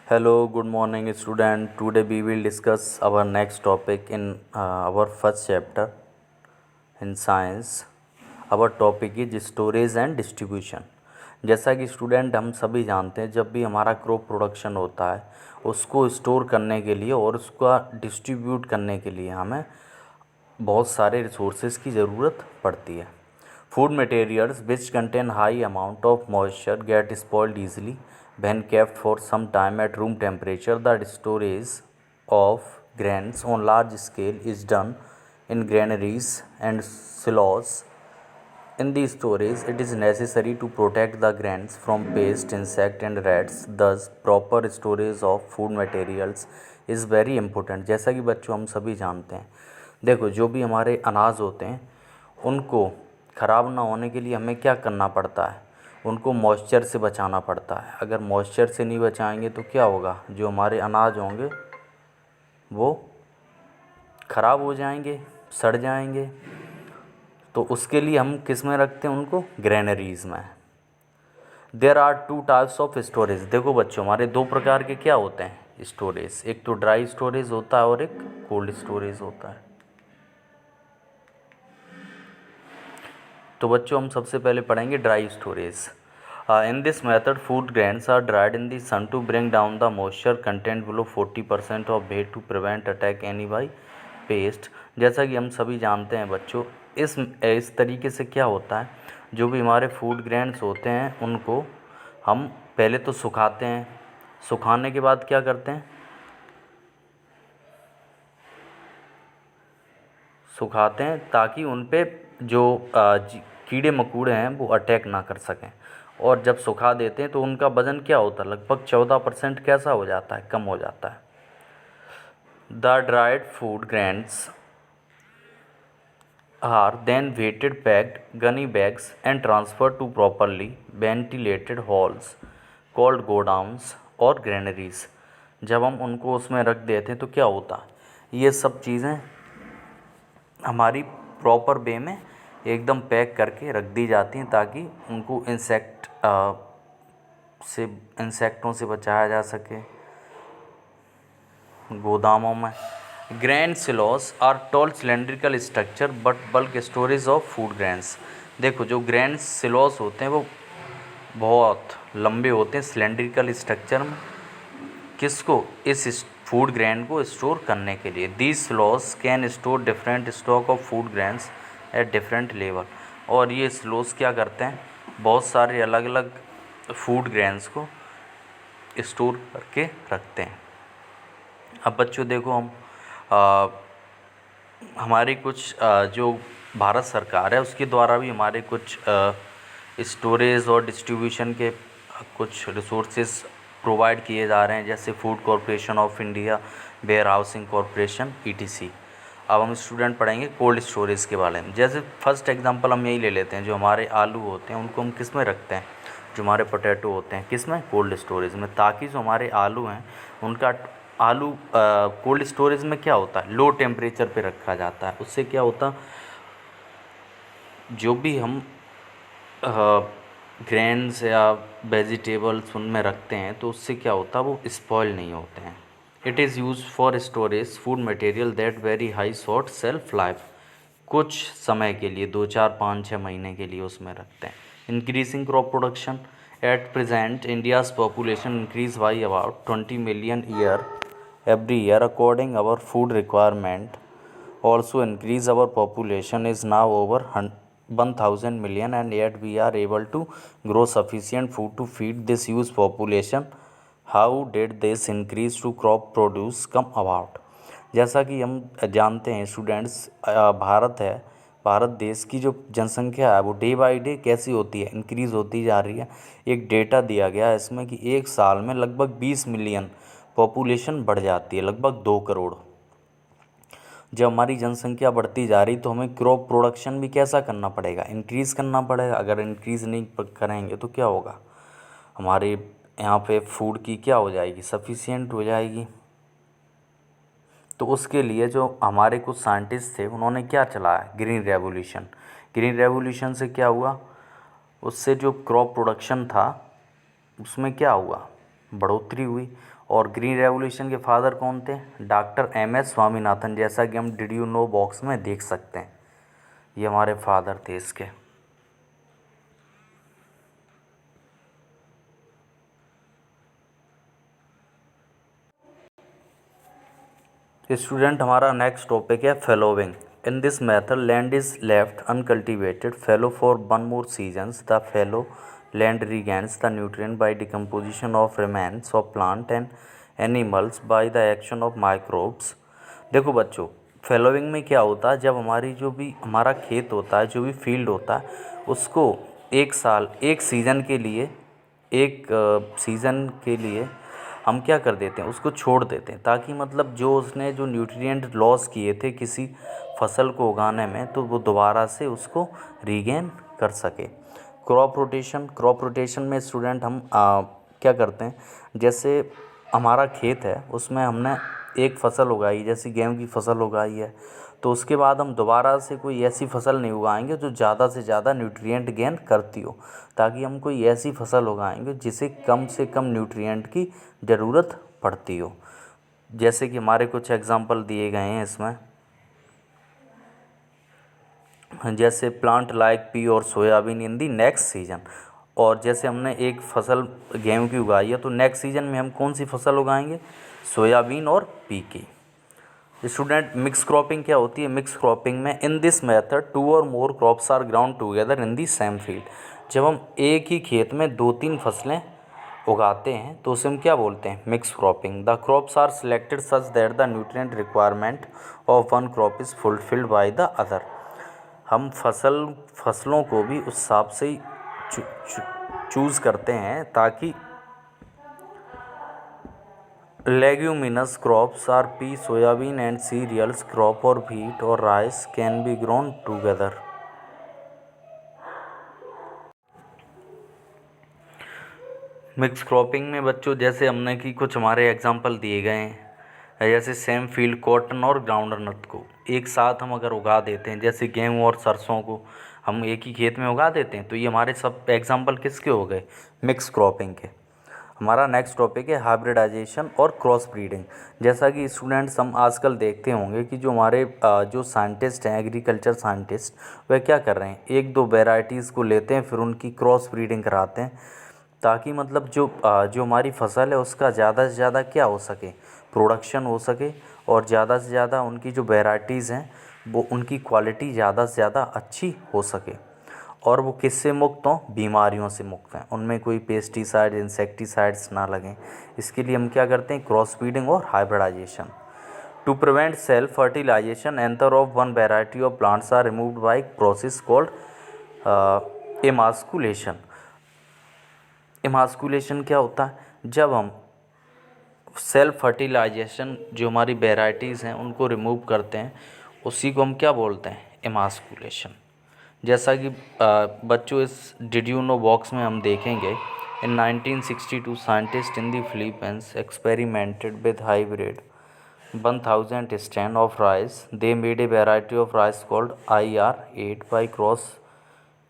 Hello, good morning, student. Today we will discuss our next topic in our first chapter in science. Our topic is storage and distribution. जैसा कि student हम सभी जानते हैं, जब भी हमारा क्रॉप प्रोडक्शन होता है उसको स्टोर करने के लिए और उसका डिस्ट्रीब्यूट करने के लिए हमें बहुत सारे रिसोर्सेज की ज़रूरत पड़ती है. Food materials which contain high amount of moisture gate spoiled easily when kept for some time at room temperature. The storage of grains on large scale is done in granaries and silos. In the storage, it is necessary to protect the grains from pests, insects and rats. Thus, proper storage of food materials is very important. जैसा कि बच्चों हम सभी जानते हैं, देखो जो भी हमारे अनाज होते हैं उनको ख़राब ना होने के लिए हमें क्या करना पड़ता है, उनको मॉइस्चर से बचाना पड़ता है. अगर मॉइस्चर से नहीं बचाएंगे तो क्या होगा, जो हमारे अनाज होंगे वो ख़राब हो जाएंगे, सड़ जाएंगे. तो उसके लिए हम किस में रखते हैं उनको, ग्रेनरीज़ में. There are two types of storage. देखो बच्चों हमारे दो प्रकार के क्या होते हैं स्टोरेज, एक तो ड्राई स्टोरेज होता है और एक कोल्ड स्टोरेज होता है. तो बच्चों हम सबसे पहले पढ़ेंगे dry storage. In this method food grains are dried in the sun to bring down the moisture content below 40% of weight to prevent attack any by pest. जैसा कि हम सभी जानते हैं बच्चों, इस तरीके से क्या होता है, जो भी हमारे फूड ग्रेन्स होते हैं उनको हम पहले तो सुखाते हैं. सुखाने के बाद क्या करते हैं, सुखाते हैं ताकि उन पे जो कीड़े मकोड़े हैं वो अटैक ना कर सकें. और जब सुखा देते हैं तो उनका वज़न क्या होता है, लगभग 14% कैसा हो जाता है, कम हो जाता है. The dried food grains are then weighted, packed gunny bags and transfer to properly ventilated halls called godowns और ग्रेनरीज. जब हम उनको उसमें रख देते हैं तो क्या होता है, ये सब चीज़ें हमारी प्रॉपर वे में एकदम पैक करके रख दी जाती हैं ताकि उनको इंसेक्टों से बचाया जा सके. गोदामों में grain silos are tall cylindrical structure but bulk storage of food grains. देखो जो ग्रेन सिलोस होते हैं वो बहुत लंबे होते हैं सिलेंड्रिकल स्ट्रक्चर में, किसको, इस फूड ग्रेन को स्टोर करने के लिए. These silos can store different stock of food grains at different level. और ये स्लोस क्या करते हैं, बहुत सारे अलग अलग फूड ग्रेन्स को स्टोर करके रखते हैं. अब बच्चों देखो हम हमारी कुछ जो भारत सरकार है उसके द्वारा भी हमारे कुछ स्टोरेज और डिस्ट्रीब्यूशन के कुछ रिसोर्सेज प्रोवाइड किए जा रहे हैं, जैसे Food Corporation of India, Warehousing Corporation ETC. अब हम स्टूडेंट पढ़ेंगे कोल्ड स्टोरेज के बारे में. जैसे फर्स्ट एग्जांपल हम यही ले लेते हैं, जो हमारे आलू होते हैं उनको हम किस में रखते हैं, जो हमारे पोटैटो होते हैं किस में, कोल्ड स्टोरेज में, ताकि जो हमारे आलू हैं उनका आलू कोल्ड स्टोरेज में क्या होता है, लो टेम्परेचर पे रखा जाता है. उससे क्या होता, जो भी हम ग्रेन्स या वेजिटेबल्स उनमें रखते हैं तो उससे क्या होता है, वो स्पॉइल नहीं होते हैं. It is use for storage food material that very high short self life. कुछ समय के लिए 2, 4, 5, 6 महीने के लिए उसमें रखते हैं. Increasing crop production. At present India's population increase by about 20 million every year. According our food requirement also increase, our population is now over 1,000 million and yet we are able to grow sufficient food to feed this huge population. How did this increase to crop produce come about? जैसा कि हम जानते हैं students, Bharat देश की जो जनसंख्या है वो डे बाई डे कैसी होती है, इंक्रीज़ होती जा रही है. एक डेटा दिया गया है इसमें कि एक साल में लगभग 20 मिलियन पॉपुलेशन बढ़ जाती है, लगभग 2 करोड़. जब हमारी जनसंख्या बढ़ती जा रही तो हमें क्रॉप प्रोडक्शन भी कैसा करना पड़ेगा, इंक्रीज़ करना पड़ेगा. अगर इंक्रीज़ नहीं करेंगे तो क्या होगा, हमारे यहाँ पे फूड की क्या हो जाएगी, सफिशिएंट हो जाएगी. तो उसके लिए जो हमारे कुछ साइंटिस्ट थे उन्होंने क्या चलाया, ग्रीन रेवोल्यूशन. ग्रीन रेवोल्यूशन से क्या हुआ, उससे जो क्रॉप प्रोडक्शन था उसमें क्या हुआ, बढ़ोतरी हुई। और ग्रीन रेवोल्यूशन के फादर कौन थे? Doctor MS. स्वामीनाथन, जैसा कि हम डिड यू नो बॉक्स में देख सकते हैं। ये हमारे फादर थे इसके। स्टूडेंट, हमारा नेक्स्ट टॉपिक है fallowing. In this method land is left uncultivated fallow for one more seasons. The fallow land regains the nutrient by decomposition of remains of plant and animals by the action of microbes। देखो बच्चों, फैलोइंग में क्या होता है, जब हमारी जो भी हमारा खेत होता है, जो भी फील्ड होता है, उसको एक साल एक सीज़न के लिए हम क्या कर देते हैं, उसको छोड़ देते हैं, ताकि मतलब जो उसने जो न्यूट्रिएंट लॉस किए थे किसी फसल को उगाने में, तो वो दोबारा से उसको रीगेन कर सके। क्रॉप रोटेशन में स्टूडेंट हम क्या करते हैं, जैसे हमारा खेत है उसमें हमने एक फसल उगाई, जैसे गेहूं की फसल उगाई है, तो उसके बाद हम दोबारा से कोई ऐसी फसल नहीं उगाएंगे जो ज़्यादा से ज़्यादा न्यूट्रिएंट गेन करती हो, ताकि हम कोई ऐसी फसल उगाएंगे जिसे कम से कम न्यूट्रिएंट की ज़रूरत पड़ती हो। जैसे कि हमारे कुछ एग्जांपल दिए गए हैं इसमें, जैसे प्लांट लाइक पी और सोयाबीन इन दी नेक्स्ट सीजन। और जैसे हमने एक फसल गेहूं की उगाई है, तो नेक्स्ट सीजन में हम कौन सी फसल उगाएंगे? सोयाबीन और पी की। स्टूडेंट, मिक्स क्रॉपिंग क्या होती है? मिक्स क्रॉपिंग में इन दिस मेथड 2 और more crops are grown together in the same field. जब हम एक ही खेत में 2-3 फसलें उगाते हैं तो उसे हम क्या बोलते हैं? Mix cropping. The crops are selected such that the nutrient requirement of one crop is fulfilled by the other. हम फसलों को भी उस हिसाब से ही चूज़ करते हैं, ताकि leguminous crops are pea, soybean and cereals crop और व्हीट और rice can be grown together. Mix cropping में बच्चों, जैसे हमने कि कुछ हमारे एग्जांपल दिए गए हैं, जैसे सेम फील्ड कॉटन और ग्राउंडनट को एक साथ हम अगर उगा देते हैं, जैसे गेहूं और सरसों को हम एक ही खेत में उगा देते हैं, तो ये हमारे सब एग्जांपल किसके हो गए? मिक्स क्रॉपिंग के। हमारा नेक्स्ट टॉपिक है हाइब्रिडाइजेशन और क्रॉस ब्रीडिंग। जैसा कि स्टूडेंट्स हम आजकल देखते होंगे कि जो हमारे जो साइंटिस्ट हैं, एग्रीकल्चर साइंटिस्ट, वह क्या कर रहे हैं, 1-2 वेराइटीज़ को लेते हैं, फिर उनकी क्रॉस ब्रीडिंग कराते हैं, ताकि मतलब जो हमारी फसल है उसका ज़्यादा से ज़्यादा क्या हो सके, प्रोडक्शन हो सके, और ज़्यादा से ज़्यादा उनकी जो वेराइटीज़ हैं वो उनकी क्वालिटी ज़्यादा से ज़्यादा अच्छी हो सके, और वो किससे मुक्त हों? बीमारियों से मुक्त हैं, उनमें कोई पेस्टिसाइड इंसेक्टिसाइड्स ना लगें। इसके लिए हम क्या करते हैं? क्रॉस ब्रीडिंग और hybridisation. To prevent self fertilisation anther of one variety of plants are removed by process called emasculation. Emasculation क्या होता है? जब हम सेल्फ फर्टिलाइजेशन जो हमारी वेराइटीज़ हैं उनको रिमूव करते हैं, उसी को हम क्या बोलते हैं? एमास्कुलेशन। जैसा कि बच्चों इस डिड यू नो बॉक्स में हम देखेंगे, इन 1962 scientist in the Philippines experimented with hybrid 1000 stand of rice. They made a variety of rice called IR8 by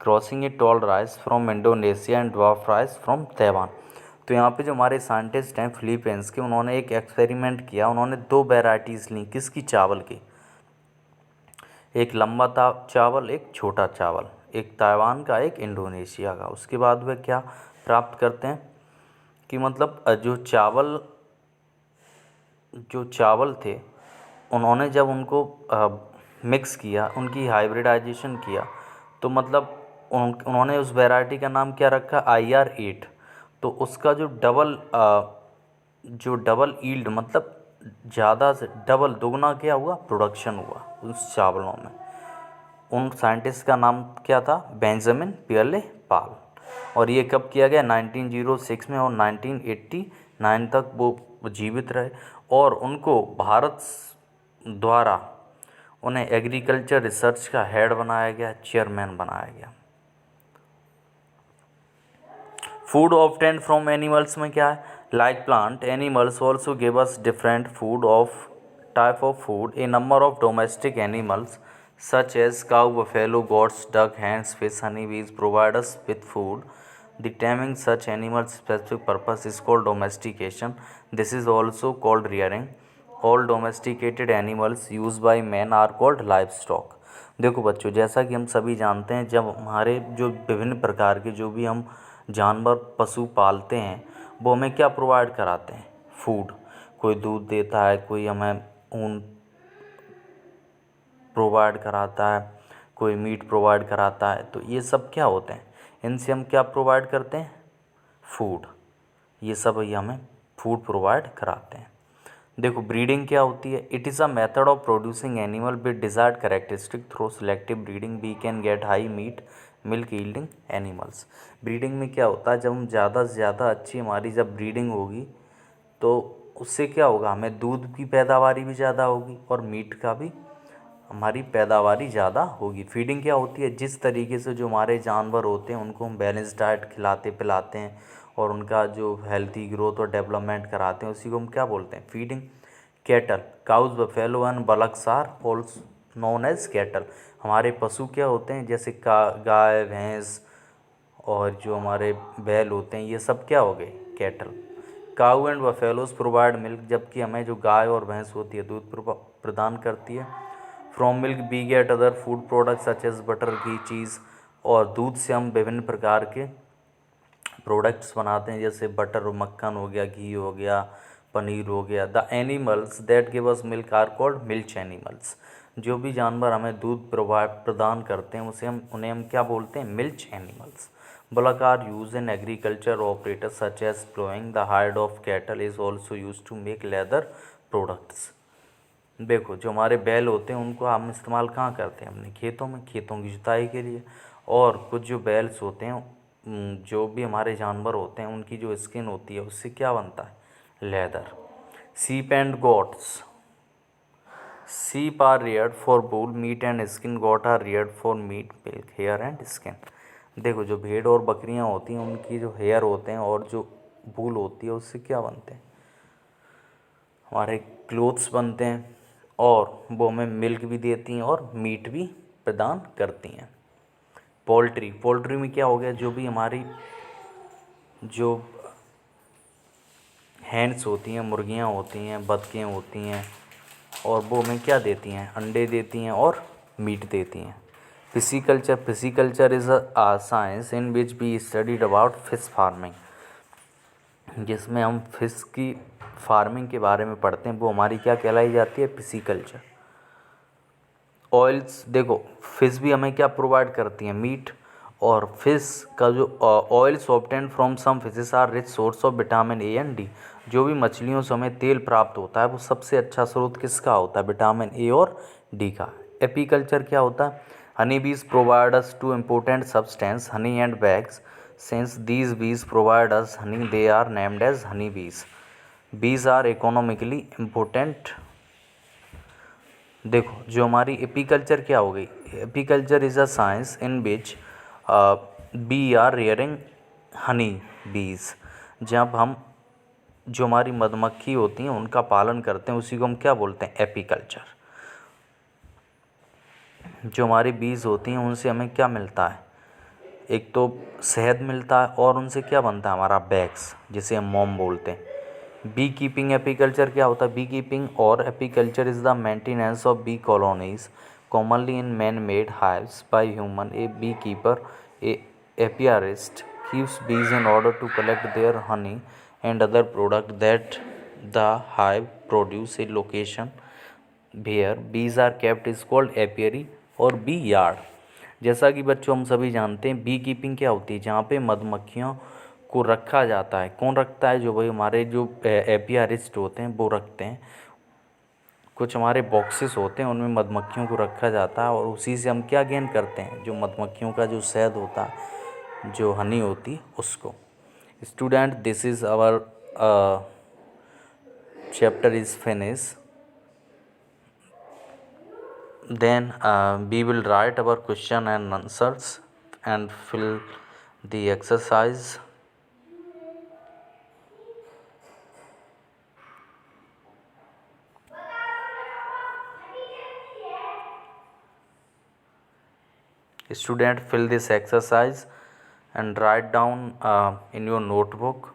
crossing a tall rice from Indonesia and dwarf rice from Taiwan. तो यहाँ पे जो हमारे scientist हैं Philippines के, उन्होंने एक experiment किया। उन्होंने 2 वेराइटीज़ ली, किसकी? चावल की। एक लंबा चावल, एक छोटा चावल, एक ताइवान का, एक इंडोनेशिया का। उसके बाद वह क्या प्राप्त करते हैं कि मतलब जो चावल थे, उन्होंने जब उनको मिक्स किया, उनकी हाइब्रिडाइजेशन किया, तो मतलब उन्होंने उस वैरायटी का नाम क्या रखा? IR8। तो उसका जो डबल ईल्ड, मतलब ज़्यादा से डबल दुगना क्या हुआ? प्रोडक्शन हुआ उस चावलों में। उन साइंटिस्ट का नाम क्या था? बेंजामिन पियरले पाल। और ये कब किया गया? 1906 में, और 1989 तक वो जीवित रहे, और उनको भारत द्वारा उन्हें एग्रीकल्चर रिसर्च का हेड बनाया गया, चेयरमैन बनाया गया। फूड ऑब्टेन्ड फ्रॉम एनिमल्स में क्या है? Like plant animals also give us different food of type of food. A number of domestic animals such as cow, buffalo, goats, duck, hens, fish, honeybees provide us with food The taming such animals specific purpose is called domestication. This is also called rearing. All domesticated animals used by men are called livestock. देखो बच्चों, जैसा कि हम सभी जानते हैं, जब हमारे जो विभिन्न प्रकार के जो भी हम जानवर पशु पालते हैं वो हमें क्या प्रोवाइड कराते हैं? फूड। कोई दूध देता है, कोई हमें ऊन प्रोवाइड कराता है, कोई मीट प्रोवाइड कराता है। तो ये सब क्या होते हैं? इनसे हम क्या प्रोवाइड करते हैं? फूड। ये सब ये हमें फूड प्रोवाइड कराते हैं। देखो ब्रीडिंग क्या होती है? It is a method of producing animal with desired characteristic through selective breeding we can get high meat milk yielding animals. Breeding में क्या होता है, जब हम ज़्यादा से ज़्यादा अच्छी हमारी जब ब्रीडिंग होगी तो उससे क्या होगा, हमें दूध की पैदावारी भी ज़्यादा होगी और मीट का भी हमारी पैदावारी ज़्यादा होगी। फीडिंग क्या होती है? जिस तरीके से जो हमारे जानवर होते हैं उनको हम बैलेंस डाइट खिलाते पिलाते हैं और उनका जो हेल्थी ग्रोथ और डेवलपमेंट कराते हैं, उसी को हम क्या बोलते हैं? Feeding. Cattle, cows, buffalo and bullocks are also known as cattle. हमारे पशु क्या होते हैं? जैसे गाय, भैंस और जो हमारे बैल होते हैं, ये सब क्या हो गए? Cattle. Cow and buffaloes provide milk, जबकि हमें जो गाय और भैंस होती है दूध प्रदान करती है। From milk we get other food products such as butter, ghee, cheese. और दूध से हम विभिन्न प्रकार के प्रोडक्ट्स बनाते हैं, जैसे बटर, मक्खन हो गया, घी हो गया, पनीर हो गया। The animals that give us milk are called milch animals. जो भी जानवर हमें दूध प्रदान करते हैं उन्हें हम क्या बोलते हैं? Milch animals. Bullock are used in agriculture operators such as plowing. The hide of cattle is also used to make leather products. देखो जो हमारे बैल होते हैं उनको हम इस्तेमाल कहाँ करते हैं? अपने खेतों में, खेतों की जुताई के लिए। और कुछ जो बैल्स होते हैं, जो भी हमारे जानवर होते हैं, उनकी जो स्किन होती है उससे क्या बनता है? लेदर। सीप and goats, sheep are reared for wool, meat and skin. Goat are reared for meat, milk, hair and skin. देखो जो भेड़ और बकरियां होती हैं उनकी जो हेयर होते हैं और जो वूल होती है उससे क्या बनते हैं? हमारे क्लोथ्स बनते हैं और वो हमें मिल्क भी देती हैं और मीट भी प्रदान करती हैं। पोल्ट्री, पोल्ट्री में क्या हो गया? जो भी हमारी जो हैंड्स होती हैं, मुर्गियां होती हैं, बतखें होती हैं, और वो हमें क्या देती हैं? अंडे देती हैं और मीट देती हैं। Pisciculture, pisciculture is a science in which we studied about fish farming, जिसमें हम फिश की फार्मिंग के बारे में पढ़ते हैं, वो हमारी क्या कहलाई जाती है? फिशिकल्चर। ऑयल्स, देखो फिश भी हमें क्या प्रोवाइड करती हैं? मीट। और फिश का जो oils obtain from some fishes are rich source of vitamin A and D. जो भी मछलियों से हमें तेल प्राप्त होता है वो सबसे अच्छा स्रोत किसका होता है? विटामिन ए और डी का। एपीकल्चर क्या होता है? Honey bees provide us two important substance honey and wax. Since these bees provide us honey they are named as honey bees. Bees are economically important. देखो जो हमारी एपीकल्चर क्या हो गई? Apiculture is a science in which bee are rearing honey bees. जब हम जो हमारी मधुमक्खी होती हैं उनका पालन करते हैं, उसी को हम क्या बोलते हैं? एपीकल्चर। जो हमारी बीज होती हैं उनसे हमें क्या मिलता है? एक तो शहद मिलता है और उनसे क्या बनता है? हमारा वैक्स, जिसे हम मोम बोलते हैं। बी कीपिंग, एपीकल्चर क्या होता है? बी कीपिंग और apiculture is the maintenance of bee colonies commonly in man made hives by human. A bee keeper, a apiarist keeps bees in order to collect their honey and other product that the hive produce. A location where bees are kept is called apiary और B yard. जैसा कि बच्चों हम सभी जानते हैं B keeping क्या होती है? जहाँ पे मधुमक्खियों को रखा जाता है। कौन रखता है? जो भाई हमारे जो एपियारिस्ट होते हैं वो रखते हैं। कुछ हमारे बॉक्सेस होते हैं उनमें मधुमक्खियों को रखा जाता है और उसी से हम क्या गेन करते हैं? जो मधुमक्खियों का जो शहद होता है, जो हनी होती है, उसको। Student, this is our chapter is finished. Then we will write our question and answers and fill the exercise. Student, fill this exercise and write down in your notebook